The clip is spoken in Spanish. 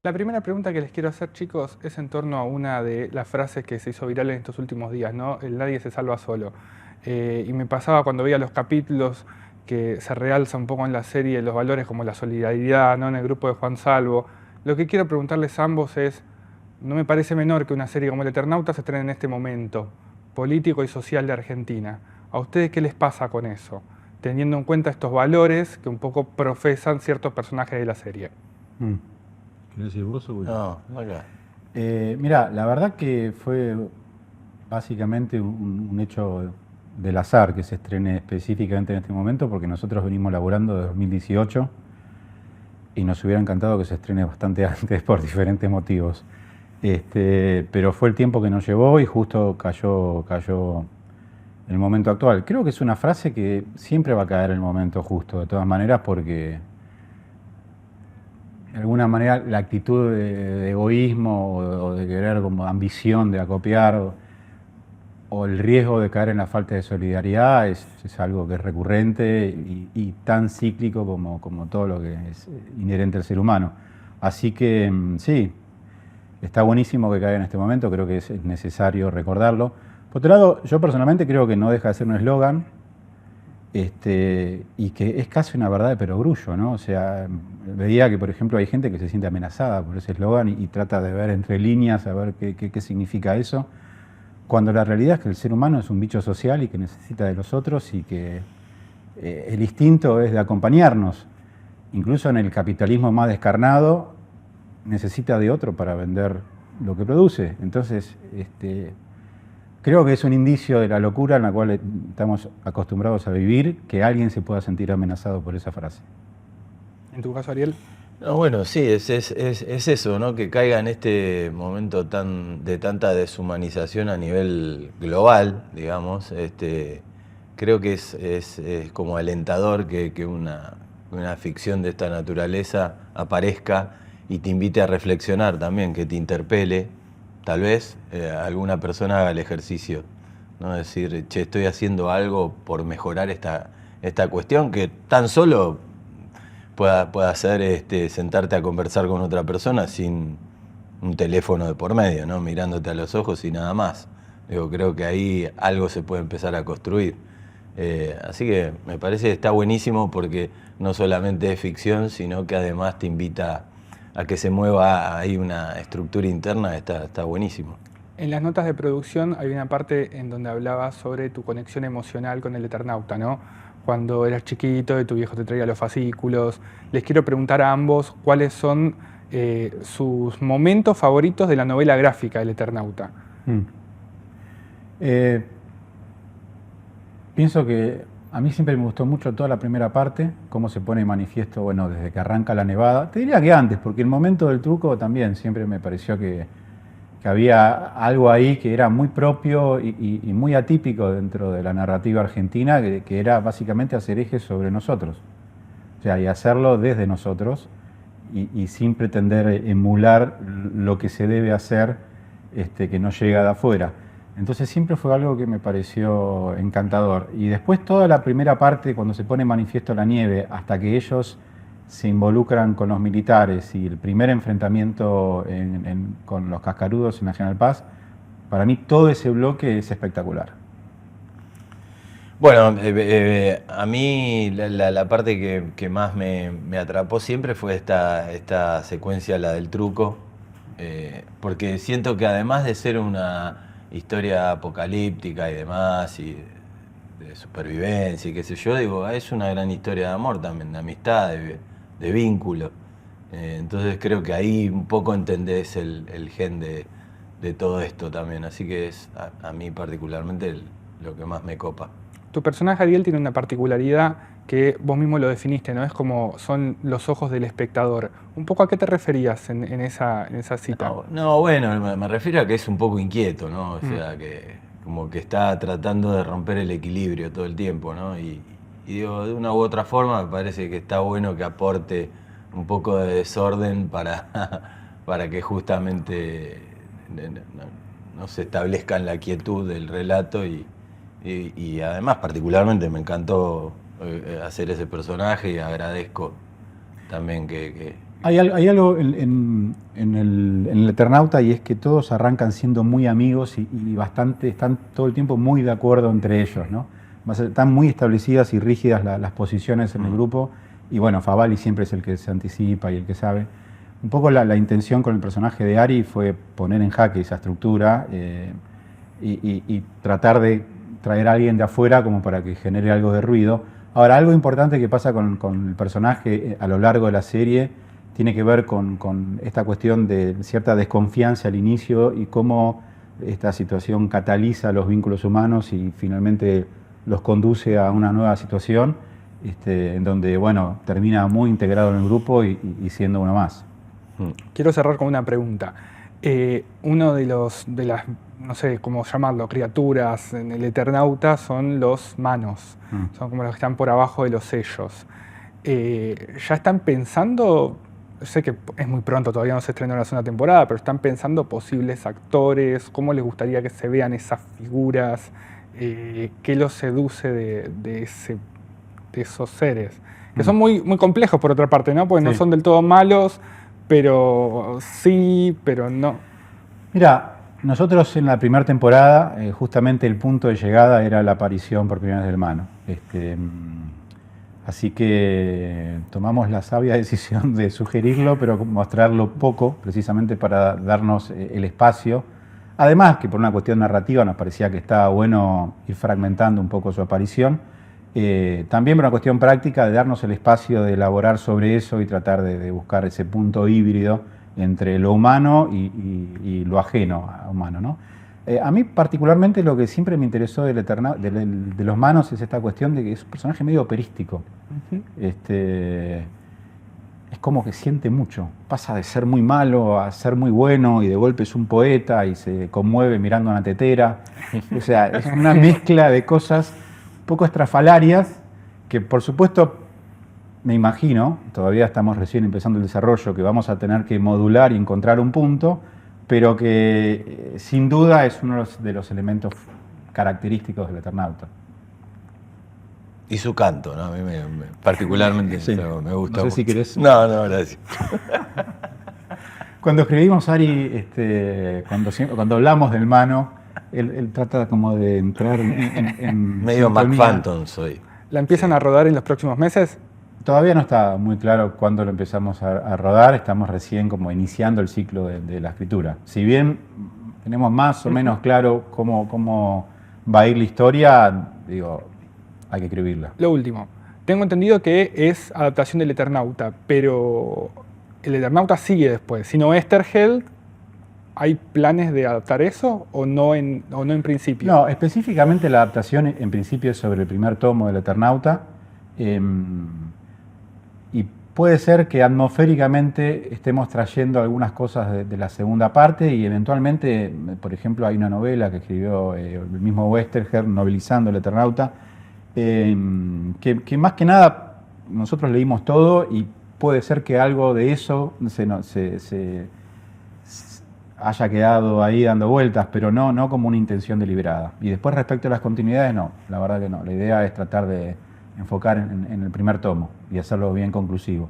La primera pregunta que les quiero hacer, chicos, es en torno a una de las frases que se hizo viral en estos últimos días, ¿no? El nadie se salva solo. Y me pasaba cuando veía los capítulos que se realza un poco en la serie los valores como la solidaridad, ¿no? En el grupo de Juan Salvo. Lo que quiero preguntarles a ambos es, no me parece menor que una serie como El Eternauta se estrene en este momento político y social de Argentina. ¿A ustedes qué les pasa con eso? Teniendo en cuenta estos valores que un poco profesan ciertos personajes de la serie. Mm. ¿Querés decir vos o voy yo? No, acá. Mira, la verdad que fue básicamente un hecho del azar que se estrene específicamente en este momento, porque nosotros venimos laburando de 2018 y nos hubiera encantado que se estrene bastante antes por diferentes motivos. Pero fue el tiempo que nos llevó y justo cayó el momento actual. Creo que es una frase que siempre va a caer en el momento justo, de todas maneras, porque de alguna manera la actitud de egoísmo o de querer como ambición de acopiar o el riesgo de caer en la falta de solidaridad es algo que es recurrente y tan cíclico como todo lo que es inherente al ser humano. Así que sí, está buenísimo que caiga en este momento, creo que es necesario recordarlo. Por otro lado, yo personalmente creo que no deja de ser un eslogan, y que es casi una verdad de perogrullo, ¿no? O sea, veía que, por ejemplo, hay gente que se siente amenazada por ese eslogan y trata de ver entre líneas a ver qué significa eso, cuando la realidad es que el ser humano es un bicho social y que necesita de los otros y que el instinto es de acompañarnos. Incluso en el capitalismo más descarnado, necesita de otro para vender lo que produce. Entonces, creo que es un indicio de la locura en la cual estamos acostumbrados a vivir, que alguien se pueda sentir amenazado por esa frase. En tu caso, Ariel. No, bueno, sí, es eso, ¿no? Que caiga en este momento de tanta deshumanización a nivel global, digamos. Creo que es como alentador que una ficción de esta naturaleza aparezca y te invite a reflexionar también, que te interpele. Tal vez alguna persona haga el ejercicio, ¿no? Decir, che, estoy haciendo algo por mejorar esta cuestión que tan solo pueda ser sentarte a conversar con otra persona sin un teléfono de por medio, ¿no? Mirándote a los ojos y nada más. Digo, creo que ahí algo se puede empezar a construir. Así que me parece que está buenísimo porque no solamente es ficción, sino que además te invita a que se mueva ahí una estructura interna, está buenísimo. En las notas de producción hay una parte en donde hablabas sobre tu conexión emocional con el Eternauta, ¿no? Cuando eras chiquito y tu viejo te traía los fascículos. Les quiero preguntar a ambos cuáles son sus momentos favoritos de la novela gráfica del Eternauta. Pienso que a mí siempre me gustó mucho toda la primera parte, cómo se pone de manifiesto, bueno, desde que arranca la nevada. Te diría que antes, porque el momento del truco también siempre me pareció que había algo ahí que era muy propio y muy atípico dentro de la narrativa argentina, que era básicamente hacer eje sobre nosotros. O sea, y hacerlo desde nosotros y sin pretender emular lo que se debe hacer que no llega de afuera. Entonces siempre fue algo que me pareció encantador. Y después toda la primera parte, cuando se pone manifiesto la nieve, hasta que ellos se involucran con los militares y el primer enfrentamiento con los cascarudos en Nacional Paz, para mí todo ese bloque es espectacular. Bueno, a mí la parte que más me atrapó siempre fue esta secuencia, la del truco, porque siento que además de ser una historia apocalíptica y demás, y de supervivencia y qué sé yo, digo, es una gran historia de amor también, de amistad, de vínculo. Entonces creo que ahí un poco entendés el gen de todo esto también, así que es a mí particularmente lo que más me copa. Tu personaje, Ariel, tiene una particularidad que vos mismo lo definiste, ¿no? Es como son los ojos del espectador. ¿Un poco a qué te referías en esa cita? No, bueno, me refiero a que es un poco inquieto, ¿no? O sea, que como que está tratando de romper el equilibrio todo el tiempo, ¿no? Y digo, de una u otra forma me parece que está bueno que aporte un poco de desorden para que justamente no se establezca en la quietud del relato y además particularmente me encantó hacer ese personaje y agradezco también que Hay algo en el Eternauta, y es que todos arrancan siendo muy amigos y bastante, están todo el tiempo muy de acuerdo entre ellos, ¿no? Están muy establecidas y rígidas las posiciones en el grupo, y bueno, Favali siempre es el que se anticipa y el que sabe. Un poco la intención con el personaje de Ari fue poner en jaque esa estructura y tratar de traer a alguien de afuera como para que genere algo de ruido. Ahora, algo importante que pasa con el personaje a lo largo de la serie tiene que ver con esta cuestión de cierta desconfianza al inicio y cómo esta situación cataliza los vínculos humanos y finalmente los conduce a una nueva situación, en donde, bueno, termina muy integrado en el grupo y siendo uno más. Quiero cerrar con una pregunta. Uno de las, no sé cómo llamarlo, criaturas en el Eternauta son los manos. Son como los que están por abajo de los sellos. ¿Ya están pensando, sé que es muy pronto, todavía no se estrenó la segunda temporada, pero están pensando posibles actores, cómo les gustaría que se vean esas figuras, qué los seduce de esos seres? Que son muy, muy complejos por otra parte, ¿no? Porque no son del todo malos, pero sí, pero no. Mira, nosotros en la primera temporada, justamente el punto de llegada era la aparición por primera vez del Mano. Así que tomamos la sabia decisión de sugerirlo, pero mostrarlo poco, precisamente para darnos el espacio. Además, que por una cuestión narrativa nos parecía que estaba bueno ir fragmentando un poco su aparición. También por una cuestión práctica de darnos el espacio de elaborar sobre eso y tratar de buscar ese punto híbrido entre lo humano y lo ajeno a humano, ¿no? A mí particularmente lo que siempre me interesó de los Manos es esta cuestión de que es un personaje medio operístico. Es como que siente mucho, pasa de ser muy malo a ser muy bueno y de golpe es un poeta y se conmueve mirando una tetera. O sea, es una mezcla de cosas un poco estrafalarias que, por supuesto, me imagino, todavía estamos recién empezando el desarrollo, que vamos a tener que modular y encontrar un punto, pero que sin duda es uno de los elementos característicos del Eternauta. Y su canto, ¿no? A mí particularmente sí. me gusta. No sé mucho. si querés. No, gracias. Cuando escribimos, Ari, cuando hablamos del Mano, él trata como de entrar en Medio sintonía. McPhantom soy. ¿La empiezan a rodar en los próximos meses? Todavía no está muy claro cuándo lo empezamos a rodar, estamos recién como iniciando el ciclo de la escritura. Si bien tenemos más o menos claro cómo va a ir la historia, digo, hay que escribirla. Lo último, tengo entendido que es adaptación del Eternauta, pero el Eternauta sigue después. Si no Esterheld, ¿hay planes de adaptar eso o no en principio? No, específicamente la adaptación en principio es sobre el primer tomo del Eternauta. Y puede ser que atmosféricamente estemos trayendo algunas cosas de la segunda parte y eventualmente, por ejemplo, hay una novela que escribió el mismo Westergerd novelizando el Eternauta, que más que nada nosotros leímos todo y puede ser que algo de eso se haya quedado ahí dando vueltas, pero no como una intención deliberada. Y después respecto a las continuidades, no, la verdad que no. La idea es tratar de enfocar en el primer tomo y hacerlo bien conclusivo.